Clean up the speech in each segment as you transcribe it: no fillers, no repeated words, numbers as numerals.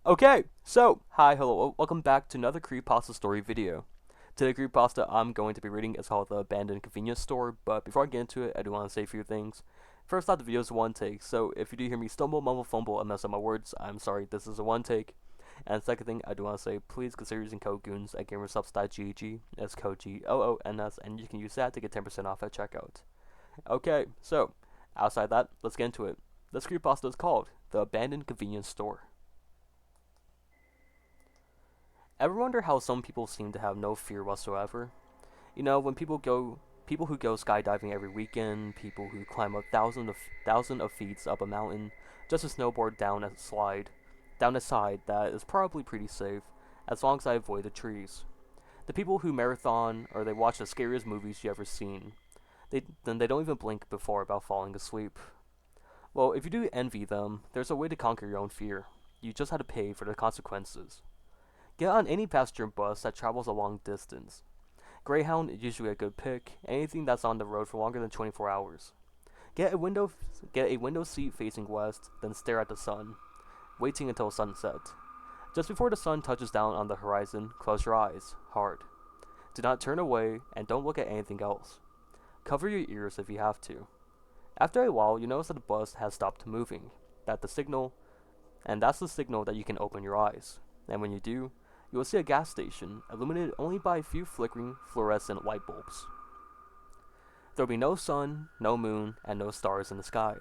Okay, so, hi, hello, welcome back to another Creepypasta Story video. Today, Creepypasta I'm going to be reading is called The Abandoned Convenience Store, but before I get into it, I do want to say a few things. First off, the video is one take, so if you do hear me stumble, mumble, fumble, and mess up my words, I'm sorry, this is a one take. And second thing, I do want to say, please consider using code GOONS at gamersubs.gg, that's code GOONS, and you can use that to get 10% off at checkout. Okay, so, outside that, let's get into it. This Creepypasta is called The Abandoned Convenience Store. Ever wonder how some people seem to have no fear whatsoever? You know, when people who go skydiving every weekend, people who climb a thousand of feet up a mountain just to snowboard down a side that is probably pretty safe, as long as I avoid the trees. The people who marathon or they watch the scariest movies you ever seen, then they don't even blink before about falling asleep. Well, if you do envy them, there's a way to conquer your own fear. You just have to pay for the consequences. Get on any passenger bus that travels a long distance. Greyhound is usually a good pick, anything that's on the road for longer than 24 hours. Get a window seat facing west, then stare at the sun, waiting until sunset. Just before the sun touches down on the horizon, close your eyes, hard. Do not turn away, and don't look at anything else. Cover your ears if you have to. After a while, you notice that the bus has stopped moving, that's the signal that you can open your eyes. And when you do, you will see a gas station illuminated only by a few flickering fluorescent light bulbs. There will be no sun, no moon, and no stars in the sky.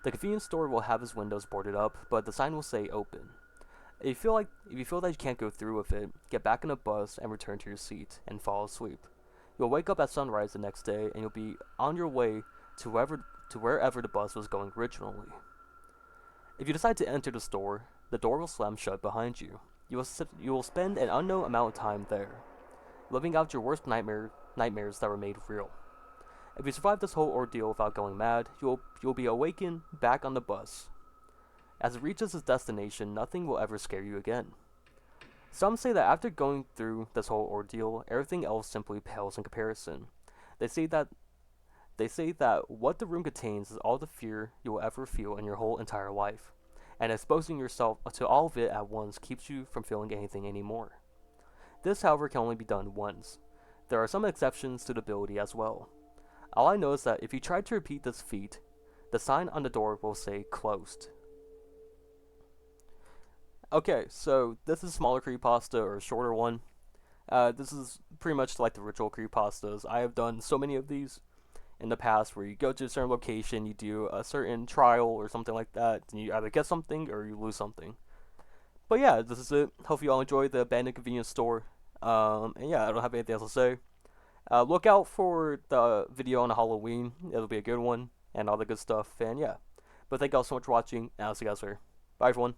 The convenience store will have its windows boarded up, but the sign will say open. If you feel that you can't go through with it, get back in a bus and return to your seat and fall asleep. You'll wake up at sunrise the next day and you'll be on your way to wherever the bus was going originally. If you decide to enter the door will slam shut behind you. You will spend an unknown amount of time there, living out your worst nightmares that were made real. If you survive this whole ordeal without going mad, you'll be awakened back on the bus. As it reaches its destination, nothing will ever scare you again. Some say that after going through this whole ordeal, everything else simply pales in comparison. They say that what the room contains is all the fear you will ever feel in your whole entire life, and exposing yourself to all of it at once keeps you from feeling anything anymore. This, however, can only be done once. There are some exceptions to the ability as well. All I know is that if you try to repeat this feat, the sign on the door will say closed. Okay, so this is a smaller creepypasta or a shorter one. This is pretty much like the ritual creepypastas. I have done so many of these in the past where you go to a certain location, you do a certain trial or something like that, and you either get something or you lose something. But yeah, this is it. Hope you all enjoyed the abandoned convenience store. And yeah, I don't have anything else to say. Look out for the video on Halloween. It'll be a good one and all the good stuff. And yeah. But thank you all so much for watching, and I'll see you guys later. Bye everyone.